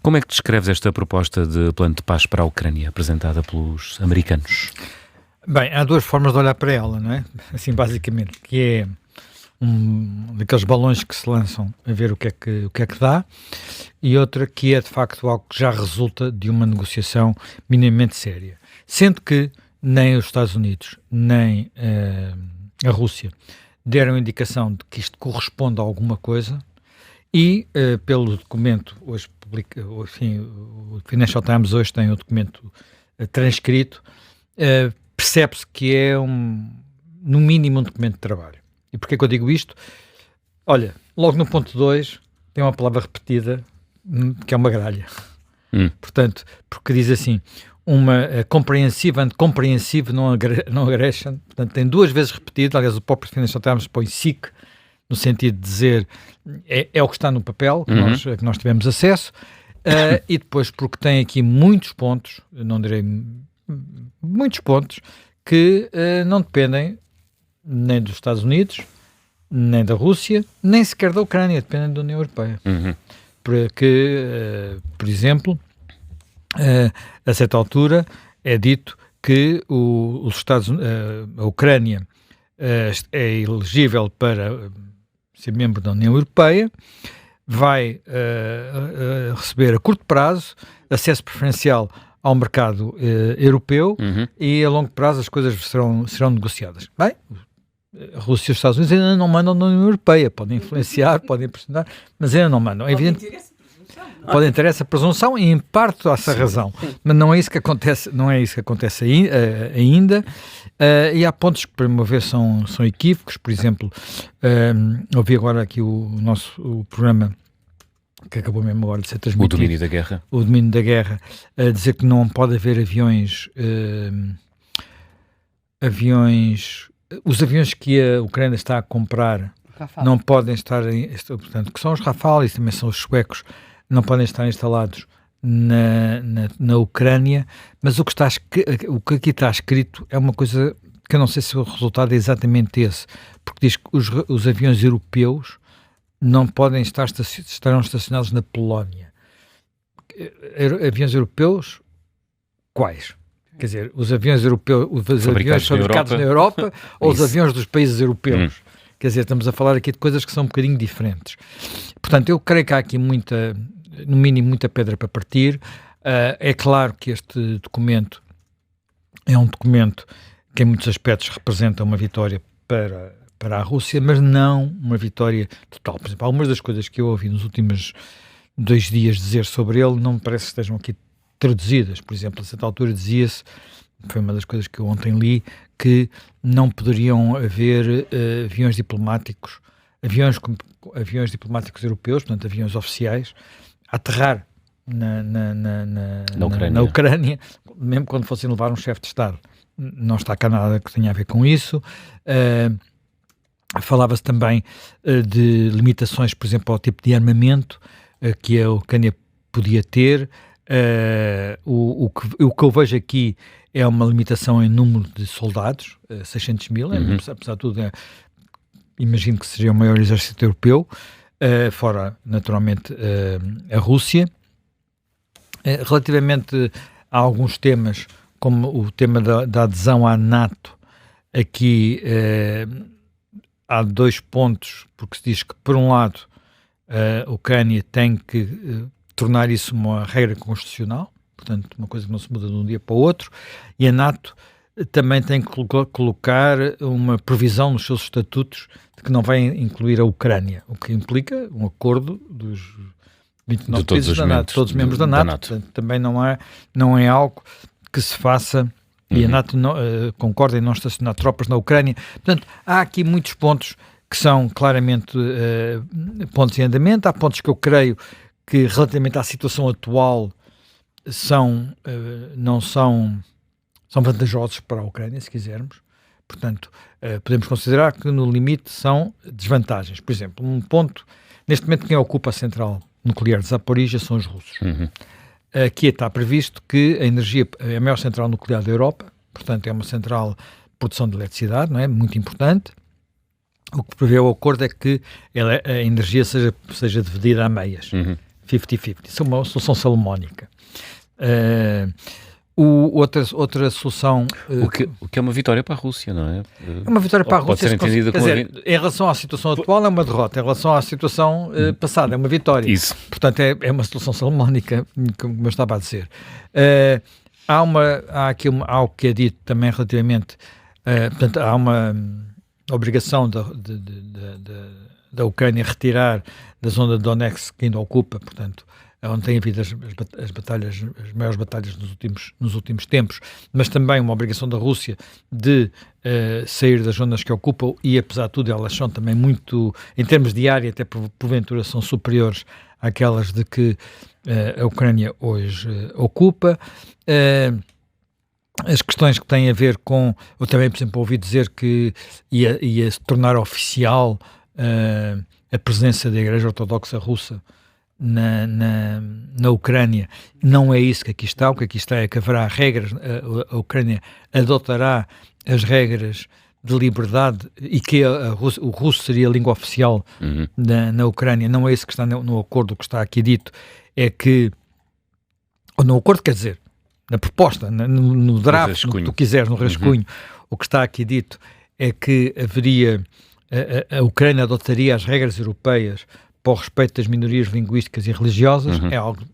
Como é que descreves esta proposta de plano de paz para a Ucrânia, apresentada pelos americanos? Bem, há duas formas de olhar para ela, não é? Assim, basicamente, que é daqueles balões que se lançam a ver o que é que dá, e outra que é, de facto, algo que já resulta de uma negociação minimamente séria. Sendo que nem os Estados Unidos, nem a Rússia deram indicação de que isto corresponde a alguma coisa, e pelo documento, hoje o Financial Times hoje tem o documento transcrito, percebe-se que é no mínimo um documento de trabalho. E porquê que eu digo isto? Olha, logo no ponto 2 tem uma palavra repetida que é uma gralha. Portanto, porque diz assim, uma comprehensive and comprehensive non-aggression, portanto tem duas vezes repetido, aliás o próprio Financial Times põe SIC, no sentido de dizer, é o que está no papel, que nós tivemos acesso, e depois porque tem aqui muitos pontos, não direi muitos pontos, que não dependem nem dos Estados Unidos, nem da Rússia, nem sequer da Ucrânia, dependem da União Europeia. Porque, por exemplo, a certa altura é dito que a Ucrânia é elegível para ser membro da União Europeia, vai receber a curto prazo acesso preferencial ao mercado europeu e a longo prazo as coisas serão negociadas. Bem, a Rússia e os Estados Unidos ainda não mandam na União Europeia, podem influenciar, podem pressionar, mas ainda não mandam. É evidente, podem ter essa presunção e em parte essa razão, mas não é isso que acontece, ainda. E há pontos que, para meu ver, são equívocos. Por exemplo, ouvi agora aqui o programa que acabou mesmo agora de ser transmitido. O domínio da guerra. O domínio da guerra, a dizer que não pode haver os aviões que a Ucrânia está a comprar Rafale. não podem estar, portanto, que são os Rafale e também são os suecos, não podem estar instalados na Ucrânia, mas o que aqui está escrito é uma coisa que eu não sei se o resultado é exatamente esse, porque diz que os aviões europeus não podem estarão estacionados na Polónia. Aviões europeus, quais? Quer dizer, os aviões europeus, os aviões fabricados na Europa ou os aviões dos países europeus? Quer dizer, estamos a falar aqui de coisas que são um bocadinho diferentes. Portanto, eu creio que há aqui no mínimo, muita pedra para partir. É claro que este documento é um documento que em muitos aspectos representa uma vitória para a Rússia, mas não uma vitória total. Por exemplo, algumas das coisas que eu ouvi nos últimos 2 dias dizer sobre ele não me parece que estejam aqui traduzidas. Por exemplo, a certa altura dizia-se, foi uma das coisas que eu ontem li, que não poderiam haver aviões diplomáticos europeus, portanto aviões oficiais, a aterrar na Ucrânia, mesmo quando fossem levar um chefe de Estado. Não está cá nada que tenha a ver com isso. Falava-se também de limitações, por exemplo, ao tipo de armamento que a Ucrânia podia ter. O que eu vejo aqui é uma limitação em número de soldados, 600 mil, apesar de tudo, imagino que seria o maior exército europeu, fora, naturalmente, a Rússia. Relativamente a alguns temas, como o tema da adesão à NATO, aqui há 2 pontos, porque se diz que, por um lado, a Ucrânia tem que tornar isso uma regra constitucional, portanto, uma coisa que não se muda de um dia para o outro, e a NATO também tem que colocar uma previsão nos seus estatutos de que não vai incluir a Ucrânia, o que implica um acordo dos 29 países da NATO, todos os membros da NATO. Portanto, também não é algo que se faça, e a NATO concorda em não estacionar tropas na Ucrânia. Portanto, há aqui muitos pontos que são claramente pontos em andamento. Há pontos que eu creio que, relativamente à situação atual, não são vantajosos para a Ucrânia, se quisermos. Portanto, podemos considerar que, no limite, são desvantagens. Por exemplo, um ponto, neste momento, quem ocupa a central nuclear de Zaporizhia são os russos. Aqui está previsto que a energia é a maior central nuclear da Europa, portanto é uma central de produção de eletricidade, não é? Muito importante. O que prevê o acordo é que a energia seja dividida a meias. 50-50. Isso é uma solução salomónica. Outra solução... O que é uma vitória para a Rússia, não é? É uma vitória para a Rússia. Pode ser entendida como em relação à situação atual é uma derrota, em relação à situação passada é uma vitória. Isso. Portanto, é uma solução salomónica, como eu estava a dizer. Há aqui algo que é dito também relativamente... portanto, há uma obrigação da Ucrânia retirar da zona de Donetsk que ainda ocupa, portanto, onde tem havido as maiores batalhas nos últimos tempos, mas também uma obrigação da Rússia de sair das zonas que ocupam e, apesar de tudo, elas são também muito, em termos de área, até porventura são superiores àquelas de que a Ucrânia hoje ocupa. As questões que têm a ver com... Eu também, por exemplo, ouvi dizer que ia se tornar oficial a presença da Igreja Ortodoxa Russa na Ucrânia. Não é isso que aqui está. O que aqui está é que haverá regras, a Ucrânia adotará as regras de liberdade e que o russo seria a língua oficial na Ucrânia. Não é isso que está no acordo. O que está aqui dito é que... Ou no acordo, quer dizer, na proposta, no draft, no que tu quiseres, no rascunho, o que está aqui dito é que haveria... A Ucrânia adotaria as regras europeias para o respeito das minorias linguísticas e religiosas, é algo...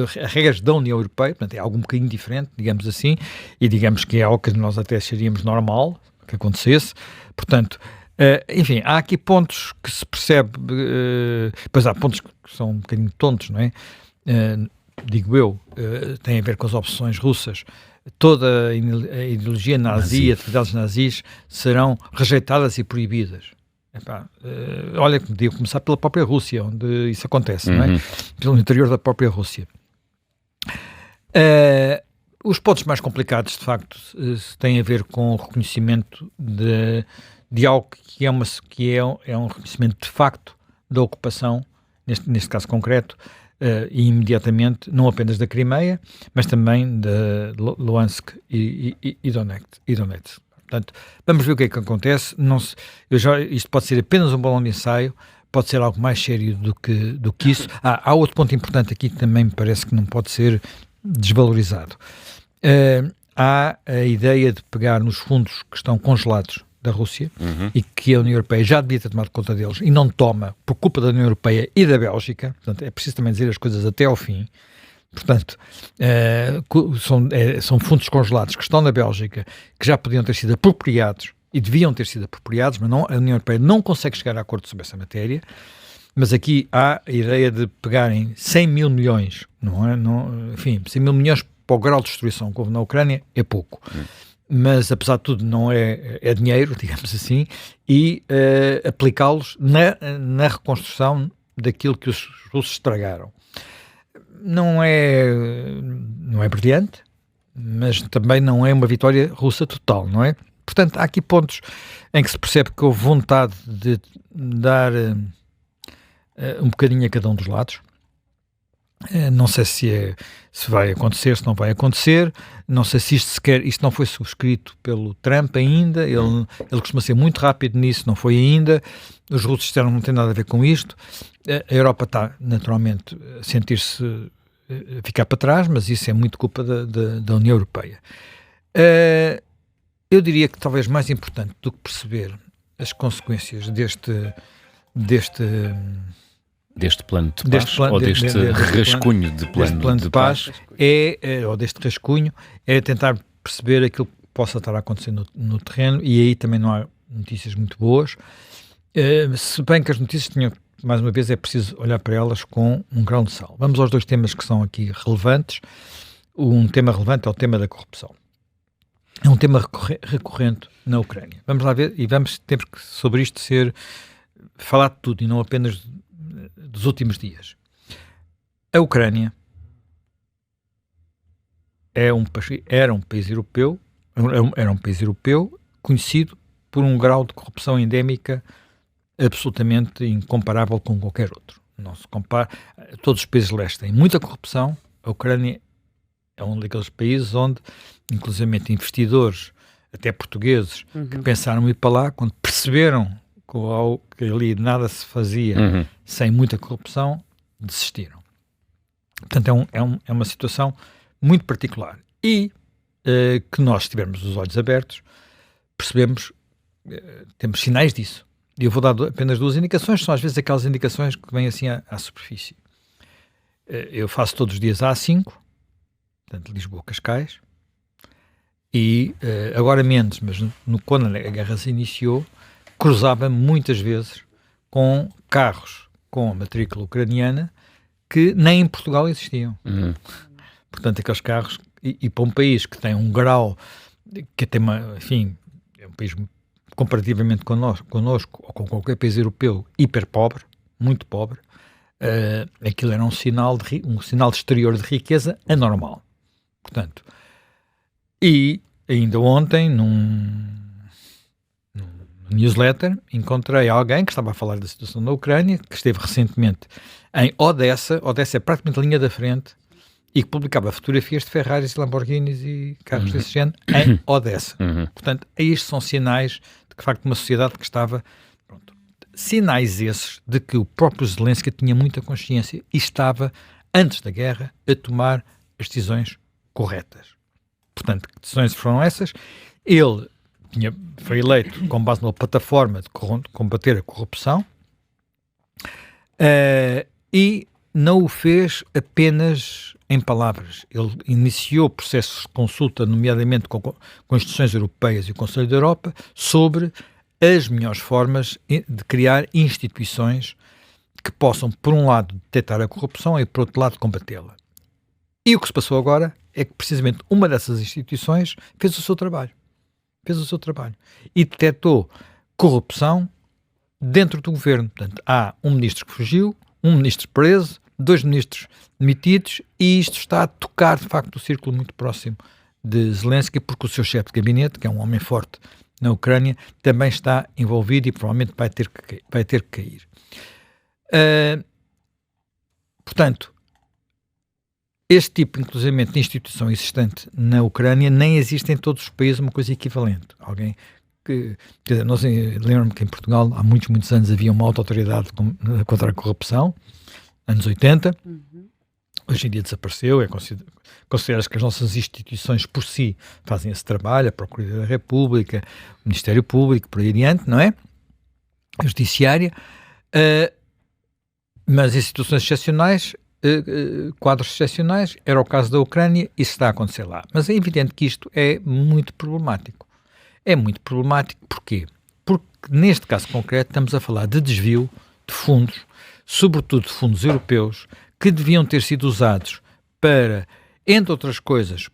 As regras da União Europeia, portanto, é algo um bocadinho diferente, digamos assim, e digamos que é algo que nós até acharíamos normal que acontecesse. Portanto, enfim, há aqui pontos que se percebe, depois há pontos que são um bocadinho tontos, não é? Digo eu, tem a ver com as opções russas. Toda a ideologia nazi, atividades nazis serão rejeitadas e proibidas. Olha, podia começar pela própria Rússia, onde isso acontece, não é? Pelo interior da própria Rússia. Os pontos mais complicados, de facto, têm a ver com o reconhecimento de algo que é um reconhecimento de facto da ocupação, neste caso concreto, e imediatamente, não apenas da Crimeia, mas também de Luhansk e Donetsk. Portanto, vamos ver o que é que acontece. Isto pode ser apenas um balão de ensaio, pode ser algo mais sério do que isso. Há outro ponto importante aqui que também me parece que não pode ser desvalorizado. Há a ideia de pegar nos fundos que estão congelados da Rússia e que a União Europeia já devia ter tomado conta deles e não toma por culpa da União Europeia e da Bélgica. Portanto, é preciso também dizer as coisas até ao fim. Portanto, são fundos congelados que estão na Bélgica, que já podiam ter sido apropriados e deviam ter sido apropriados, mas a União Europeia não consegue chegar a acordo sobre essa matéria. Mas aqui há a ideia de pegarem 100 mil milhões, enfim, 100 mil milhões para o grau de destruição que houve na Ucrânia é pouco. Mas, apesar de tudo, não é dinheiro, digamos assim, e aplicá-los na reconstrução daquilo que os russos estragaram. Não é brilhante, mas também não é uma vitória russa total, não é? Portanto, há aqui pontos em que se percebe que houve vontade de dar um bocadinho a cada um dos lados. Não sei se vai acontecer, se não vai acontecer. Não sei se isto não foi subscrito pelo Trump ainda. Ele costuma ser muito rápido nisso, não foi ainda. Os russos disseram não tem nada a ver com isto. A Europa está naturalmente a sentir-se ficar para trás, mas isso é muito culpa da União Europeia. Eu diria que talvez mais importante do que perceber as consequências deste plano de paz, ou deste rascunho de plano de paz, ou deste rascunho, é tentar perceber aquilo que possa estar a acontecer no terreno, e aí também não há notícias muito boas, se bem que as notícias tinham, mais uma vez, é preciso olhar para elas com um grão de sal. Vamos aos dois temas que são aqui relevantes. Um tema relevante é o tema da corrupção. É um tema recorrente na Ucrânia. Vamos lá ver, e temos que sobre isto falar de tudo, e não apenas dos últimos dias. A Ucrânia era um país europeu conhecido por um grau de corrupção endémica absolutamente incomparável com qualquer outro. Não se compara. Todos os países leste têm muita corrupção. A Ucrânia é um daqueles países onde, inclusivamente, investidores, até portugueses, que pensaram em ir para lá, quando perceberam que ali nada se fazia sem muita corrupção, desistiram. Portanto, é uma situação muito particular. E que nós, se tivermos os olhos abertos, percebemos, temos sinais disso. E eu vou dar apenas duas indicações, são às vezes aquelas indicações que vêm assim à superfície. Eu faço todos os dias a A5, portanto, Lisboa-Cascais, e agora menos, mas quando a guerra se iniciou, cruzava muitas vezes com carros com a matrícula ucraniana que nem em Portugal existiam. Portanto, aqueles carros, e para um país que tem um grau, que tem enfim, é um país comparativamente connosco ou com qualquer país europeu, hiper pobre, muito pobre, aquilo era um sinal exterior de riqueza anormal. Portanto, e ainda ontem, num newsletter, encontrei alguém que estava a falar da situação da Ucrânia, que esteve recentemente em Odessa é praticamente a linha da frente, e que publicava fotografias de Ferraris, Lamborghinis e carros desse género em Odessa. Portanto, isto são sinais de que, de facto, uma sociedade que estava... Pronto, sinais esses de que o próprio Zelensky tinha muita consciência e estava, antes da guerra, a tomar as decisões corretas. Portanto, que decisões foram essas? Ele foi eleito com base na plataforma de combater a corrupção e não o fez apenas em palavras. Ele iniciou processos de consulta, nomeadamente com instituições europeias e o Conselho da Europa, sobre as melhores formas de criar instituições que possam, por um lado, detectar a corrupção e, por outro lado, combatê-la. E o que se passou agora é que, precisamente, uma dessas instituições fez o seu trabalho. E detectou corrupção dentro do governo. Portanto, há um ministro que fugiu, um ministro preso, 2 ministros demitidos, e isto está a tocar, de facto, o círculo muito próximo de Zelensky, porque o seu chefe de gabinete, que é um homem forte na Ucrânia, também está envolvido e provavelmente vai ter que cair. Portanto, este tipo, inclusive, de instituição existente na Ucrânia nem existe em todos os países uma coisa equivalente. Alguém que... Quer dizer, lembro-me que em Portugal há muitos anos havia uma auto-autoridade contra a corrupção, anos 80, hoje em dia desapareceu, considera-se que as nossas instituições por si fazem esse trabalho, a Procuradoria da República, o Ministério Público, por aí adiante, não é? A Judiciária, mas em situações excepcionais, quadros excepcionais, era o caso da Ucrânia, e isso está a acontecer lá. Mas é evidente que isto é muito problemático. É muito problemático, porquê? Porque neste caso concreto estamos a falar de desvio de fundos, sobretudo de fundos europeus, que deviam ter sido usados para, entre outras coisas,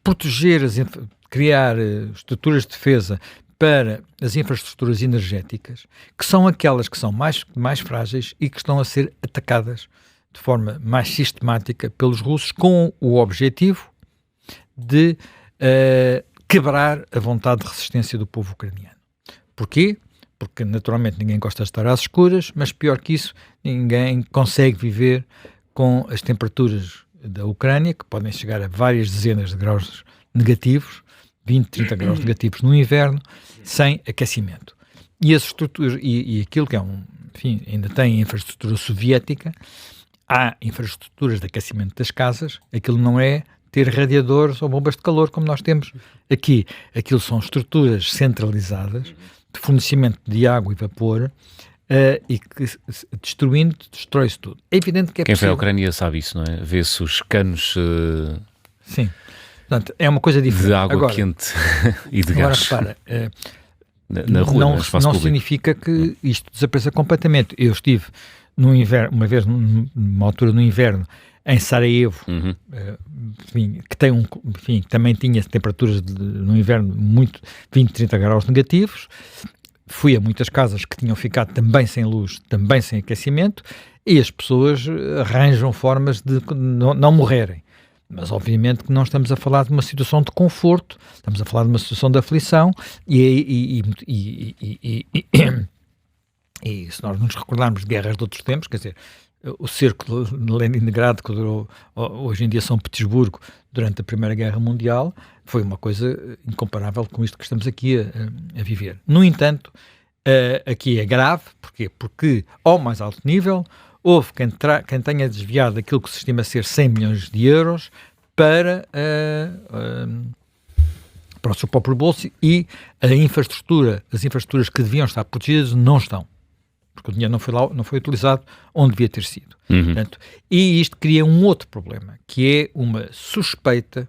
criar estruturas de defesa para as infraestruturas energéticas, que são aquelas que são mais frágeis e que estão a ser atacadas de forma mais sistemática pelos russos, com o objetivo de quebrar a vontade de resistência do povo ucraniano. Porquê? Porque naturalmente ninguém gosta de estar às escuras, mas pior que isso, ninguém consegue viver com as temperaturas da Ucrânia, que podem chegar a várias dezenas de graus negativos, 20, 30 graus negativos no inverno, sem aquecimento. E as estruturas, e aquilo que enfim, ainda tem infraestrutura soviética, há infraestruturas de aquecimento das casas, aquilo não é ter radiadores ou bombas de calor como nós temos aqui. Aquilo são estruturas centralizadas de fornecimento de água e vapor, e que destruindo, destrói-se tudo. É evidente que é Quem possível. foi à Ucrânia sabe isso, não é? Vê-se os canos Sim. Portanto, é uma coisa diferente. de água agora, quente e de agora gás. repara, Na rua, no espaço não público. significa que isto desapareça completamente. Eu estive no inverno, uma vez numa altura no inverno, em Sarajevo, enfim, que tem enfim, também tinha temperaturas no inverno muito 20, 30 graus negativos. Fui a muitas casas que tinham ficado também sem luz, também sem aquecimento, e as pessoas arranjam formas de não morrerem. Mas obviamente que não estamos a falar de uma situação de conforto, estamos a falar de uma situação de aflição, e se nós nos recordarmos de guerras de outros tempos, quer dizer, o cerco de Leningrado, que durou, hoje em dia São Petersburgo, durante a Primeira Guerra Mundial, foi uma coisa incomparável com isto que estamos aqui a viver. No entanto, aqui é grave, porquê? Porque ao mais alto nível, houve quem tenha desviado aquilo que se estima ser 100 milhões de euros para o seu próprio bolso, e as infraestruturas que deviam estar protegidas não estão, porque o dinheiro não foi utilizado onde devia ter sido. Portanto, e isto cria um outro problema, que é uma suspeita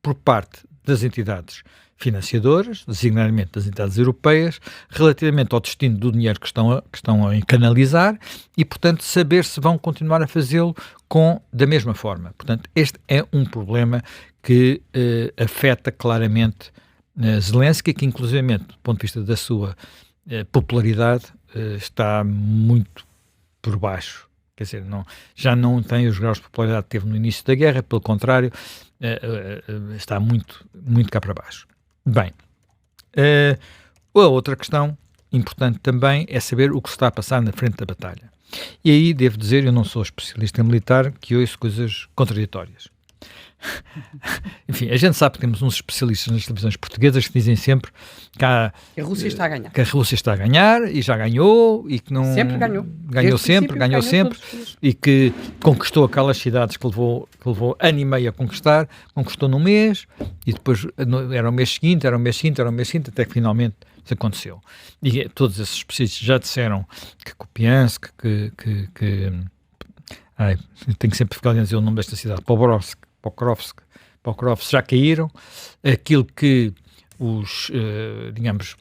por parte das entidades financiadoras, designadamente das entidades europeias, relativamente ao destino do dinheiro que estão a canalizar, e, portanto, saber se vão continuar a fazê-lo da mesma forma. Portanto, este é um problema que afeta claramente Zelensky, que, inclusivamente, do ponto de vista da sua popularidade, está muito por baixo. Quer dizer, já não tem os graus de popularidade que teve no início da guerra, pelo contrário, está muito, muito cá para baixo. Bem, a outra questão importante também é saber o que se está a passar na frente da batalha. E aí devo dizer, eu não sou especialista em militar, que ouço coisas contraditórias. Enfim, a gente sabe que temos uns especialistas nas televisões portuguesas que dizem sempre que a Rússia está a ganhar. Que a Rússia está a ganhar e já ganhou, e que não... Sempre ganhou. Ganhou sempre, e que conquistou aquelas cidades que levou ano e meio a conquistar, conquistou num mês, e depois era o mês seguinte, até que finalmente isso aconteceu. E todos esses especialistas já disseram que Kupiansk, tenho sempre ficado a dizer o nome desta cidade, Pokrovsk já caíram. Aquilo que digamos,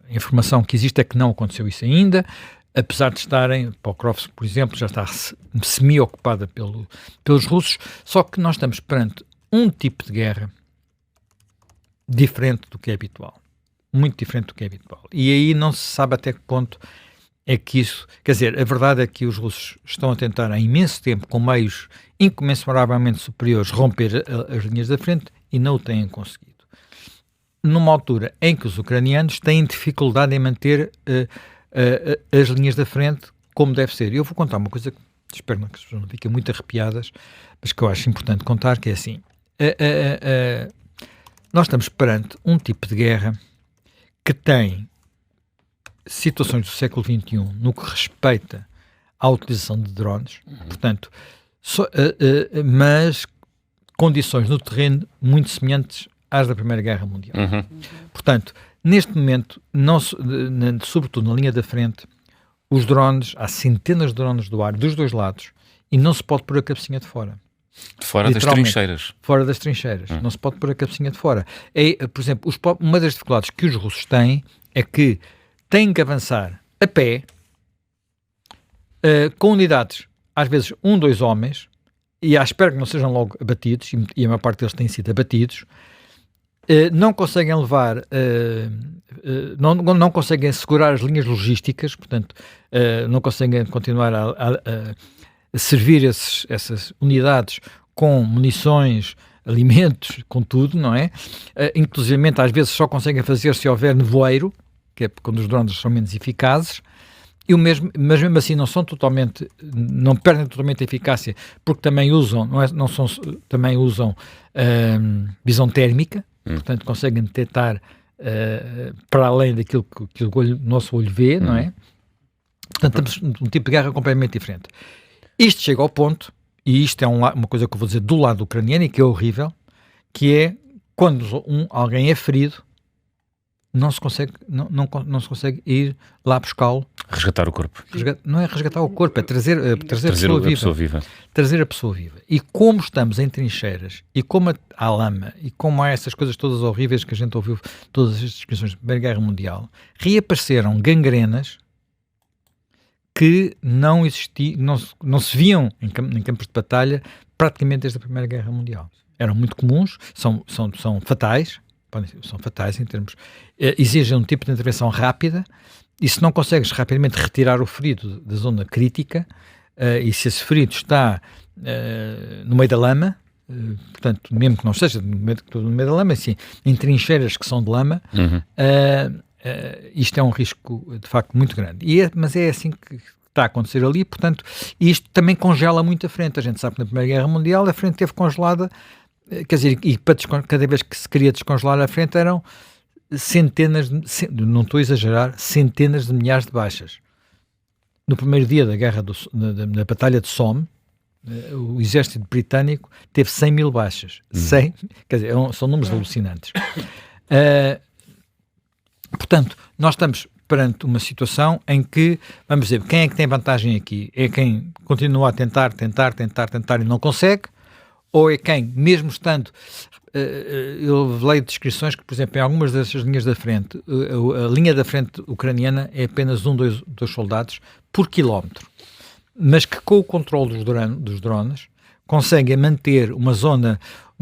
a informação que existe é que não aconteceu isso ainda, apesar de estarem, Pokrovsk, por exemplo, já está semi-ocupada pelos russos, só que nós estamos perante um tipo de guerra diferente do que é habitual, muito diferente do que é habitual, e aí não se sabe até que ponto é que isso, quer dizer, a verdade é que os russos estão a tentar há imenso tempo, com meios incomensuravelmente superiores, romper as linhas da frente, e não o têm conseguido. Numa altura em que os ucranianos têm dificuldade em manter as linhas da frente como deve ser. Eu vou contar uma coisa que espero que as pessoas não fiquem muito arrepiadas, mas que eu acho importante contar, que é assim, nós estamos perante um tipo de guerra que tem situações do século XXI no que respeita à utilização de drones, portanto, mas condições no terreno muito semelhantes às da Primeira Guerra Mundial. Portanto, neste momento, sobretudo na linha da frente, os drones, há centenas de drones do ar dos dois lados, e não se pode pôr a cabecinha de fora. Fora das trincheiras. Fora das trincheiras. Não se pode pôr a cabecinha de fora. Por exemplo, uma das dificuldades que os russos têm é que têm que avançar a pé, com unidades, às vezes 2 homens, e à espera que não sejam logo abatidos, e a maior parte deles têm sido abatidos, não conseguem levar, não conseguem assegurar as linhas logísticas, portanto, não conseguem continuar a servir essas unidades com munições, alimentos, com tudo, não é? Inclusivamente, às vezes, só conseguem fazer se houver nevoeiro, que é quando os drones são menos eficazes, mas mesmo assim não perdem totalmente a eficácia, porque também usam, também usam visão térmica, portanto conseguem detectar para além daquilo que o nosso olho vê, não é? Portanto, temos um tipo de guerra completamente diferente. Isto chega ao ponto, e isto é uma coisa que eu vou dizer do lado ucraniano e que é horrível, que é quando alguém é ferido, não se consegue ir lá buscá-lo. Resgatar o corpo. Não é resgatar o corpo, é trazer a pessoa viva. Trazer a pessoa viva. E como estamos em trincheiras, e como há lama, e como há essas coisas todas horríveis que a gente ouviu, todas as descrições da Primeira Guerra Mundial, reapareceram gangrenas que não existiam, não se viam em campos de batalha praticamente desde a Primeira Guerra Mundial. Eram muito comuns, são fatais, são fatais em termos, exigem um tipo de intervenção rápida, e se não consegues rapidamente retirar o ferido da zona crítica, e se esse ferido está no meio da lama, portanto, mesmo que não esteja no meio da lama, assim, em trincheiras que são de lama, isto é um risco de facto muito grande. Mas é assim que está a acontecer ali, portanto, isto também congela muito a frente. A gente sabe que na Primeira Guerra Mundial a frente esteve congelada, quer dizer, e cada vez que se queria descongelar a frente eram centenas, não estou a exagerar, centenas de milhares de baixas. no primeiro dia da guerra da Batalha de Somme, o exército britânico teve 100 mil baixas. 100, quer dizer, são números alucinantes. Portanto, nós estamos perante uma situação em que, vamos dizer, quem é que tem vantagem aqui? É quem continua a tentar e não consegue? Ou é quem, mesmo estando... eu leio descrições que, por exemplo, em algumas dessas linhas da frente, a linha da frente ucraniana é apenas dois soldados por quilómetro, mas que com o controle dos drones conseguem manter uma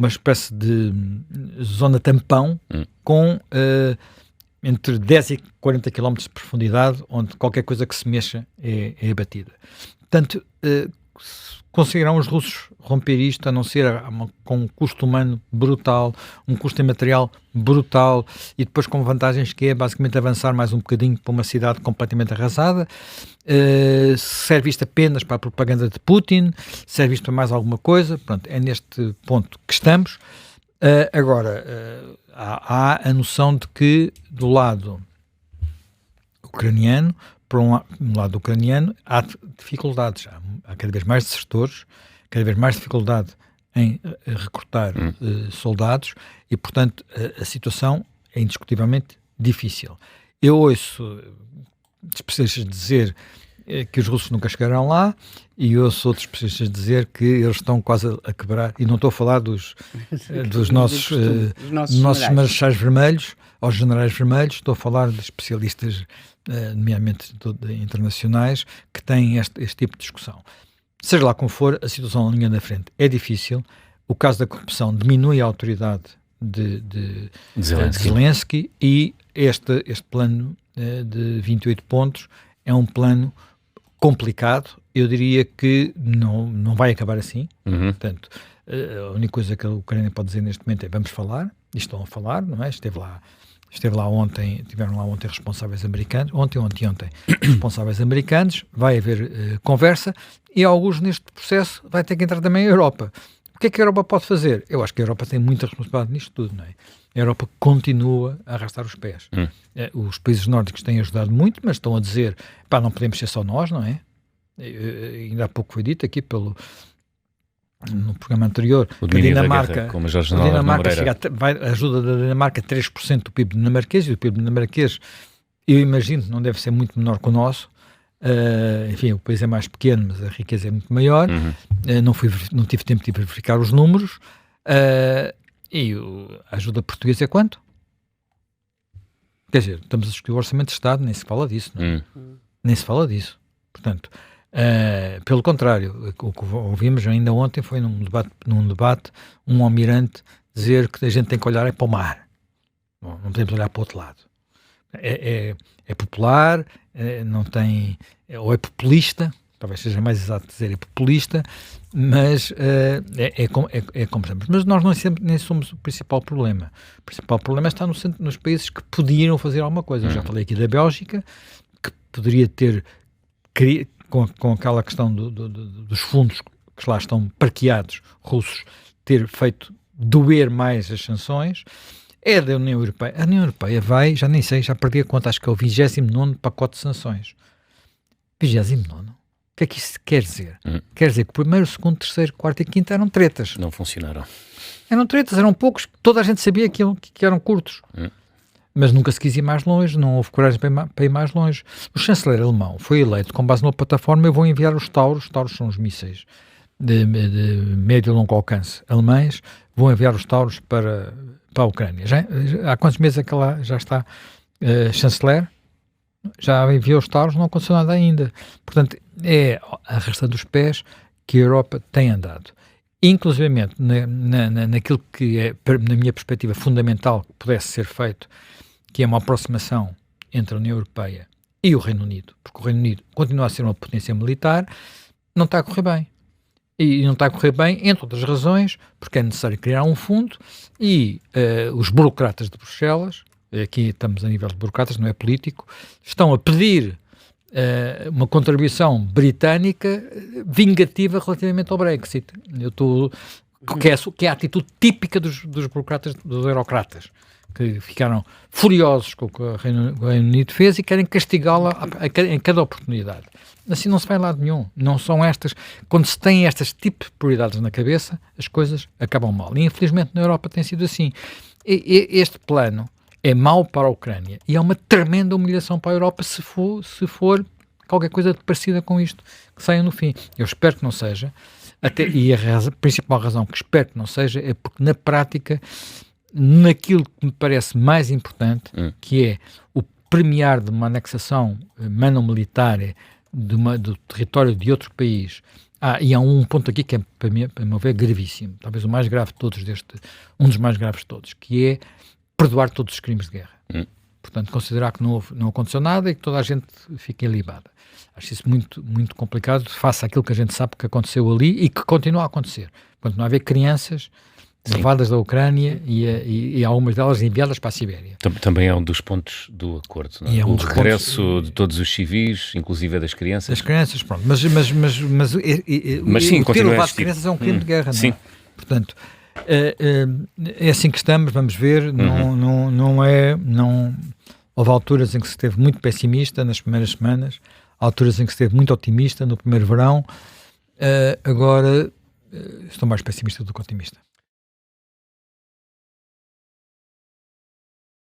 espécie de zona tampão com entre 10 e 40 km de profundidade, onde qualquer coisa que se mexa é abatida. Portanto, conseguirão os russos romper isto, a não ser com um custo humano brutal, um custo em material brutal, e depois com vantagens que é basicamente avançar mais um bocadinho para uma cidade completamente arrasada. Serve isto apenas para a propaganda de Putin, serve isto para mais alguma coisa. Pronto, é neste ponto que estamos. Agora, há a noção de que do lado ucraniano, por um lado ucraniano, há dificuldades, há cada vez mais desertores, cada vez mais dificuldade em recrutar soldados e, portanto, a situação é indiscutivelmente difícil. Eu ouço especialistas dizer que os russos nunca chegarão lá, e ouço outros especialistas dizer que eles estão quase a quebrar, e não estou a falar dos nossos marechais vermelhos, aos generais vermelhos, estou a falar de especialistas, nomeadamente internacionais, que têm este tipo de discussão. Seja lá como for, a situação na linha da frente é difícil. O caso da corrupção diminui a autoridade de Zelensky, e este plano de 28 pontos é um plano complicado. Eu diria que não vai acabar assim. Portanto, a única coisa que a Ucrânia pode dizer neste momento é: vamos falar, e estão a falar, não é? Estiveram lá ontem responsáveis americanos, ontem, responsáveis americanos, vai haver conversa, e alguns neste processo vai ter que entrar também a Europa. O que é que a Europa pode fazer? Eu acho que a Europa tem muita responsabilidade nisto tudo, não é? A Europa continua a arrastar os pés. Os países nórdicos têm ajudado muito, mas estão a dizer, não podemos ser só nós, não é? Ainda há pouco foi dito aqui no programa anterior, o domínio da guerra, como já a ajuda da Dinamarca 3% do PIB dinamarquês, e o PIB dinamarquês, eu imagino, não deve ser muito menor que o nosso. Enfim, o país é mais pequeno, mas a riqueza é muito maior. Não tive tempo de verificar os números. E a ajuda portuguesa é quanto? Quer dizer, estamos a discutir o Orçamento de Estado, nem se fala disso, não é? Nem se fala disso. Portanto, pelo contrário, o que ouvimos ainda ontem foi num debate um almirante dizer que a gente tem que olhar para o mar. Não podemos olhar para o outro lado. É popular, não tem... ou é populista, talvez seja mais exato dizer é populista, mas é como estamos. Mas nós nem somos o principal problema. O principal problema está nos países que podiam fazer alguma coisa. Eu já falei aqui da Bélgica, que poderia ter, com aquela questão dos fundos que lá estão parqueados, russos, ter feito doer mais as sanções. É da União Europeia. A União Europeia vai, já nem sei, já perdi a conta, acho que é o 29º pacote de sanções. 29º? O que é que isso quer dizer? Quer dizer que o primeiro, segundo, terceiro, quarto e quinto eram tretas. Não funcionaram. Eram tretas, eram poucos, toda a gente sabia que eram curtos. Mas nunca se quis ir mais longe, não houve coragem para ir mais longe. O chanceler alemão foi eleito com base numa plataforma: eu vou enviar os Taurus são os mísseis de médio e longo alcance alemães, vou enviar os Taurus para a Ucrânia. Há quantos meses é que ela já está chanceler? Já enviou os Taurus, não aconteceu nada ainda. Portanto, é arrastando os pés que a Europa tem andado. Inclusivamente naquilo que é, na minha perspectiva, fundamental que pudesse ser feito, que é uma aproximação entre a União Europeia e o Reino Unido, porque o Reino Unido continua a ser uma potência militar, não está a correr bem. E não está a correr bem, entre outras razões, porque é necessário criar um fundo, e os burocratas de Bruxelas, aqui estamos a nível de burocratas, não é político, estão a pedir uma contribuição britânica vingativa relativamente ao Brexit. Que é a atitude típica dos burocratas, dos eurocratas. que ficaram furiosos com o que o Reino Unido fez e querem castigá-la em cada oportunidade. Assim não se vai a lado nenhum. Não são estas... Quando se tem estas tipos de prioridades na cabeça, as coisas acabam mal. E infelizmente na Europa tem sido assim. Este plano é mau para a Ucrânia e é uma tremenda humilhação para a Europa se for qualquer coisa parecida com isto que saia no fim. Eu espero que não seja. E a principal razão que espero que não seja é porque na prática, naquilo que me parece mais importante, que é o premiar de uma anexação mano-militar do território de outro país. E há um ponto aqui que é, para meu ver, gravíssimo, talvez o mais grave de todos um dos mais graves de todos, que é perdoar todos os crimes de guerra. Portanto, considerar que não aconteceu nada e que toda a gente fica ilibada. Acho isso muito, muito complicado, face àquilo que a gente sabe que aconteceu ali e que continua a acontecer. Continua a haver crianças levadas da Ucrânia e algumas delas enviadas para a Sibéria. Também é um dos pontos do acordo, não é? O regresso de todos os civis, inclusive das crianças. Das crianças, pronto. Mas sim, ter levado crianças é um crime de guerra, não é? Portanto, é assim que estamos, vamos ver. Houve alturas em que se esteve muito pessimista nas primeiras semanas, alturas em que se esteve muito otimista no primeiro verão. Agora estou mais pessimista do que otimista.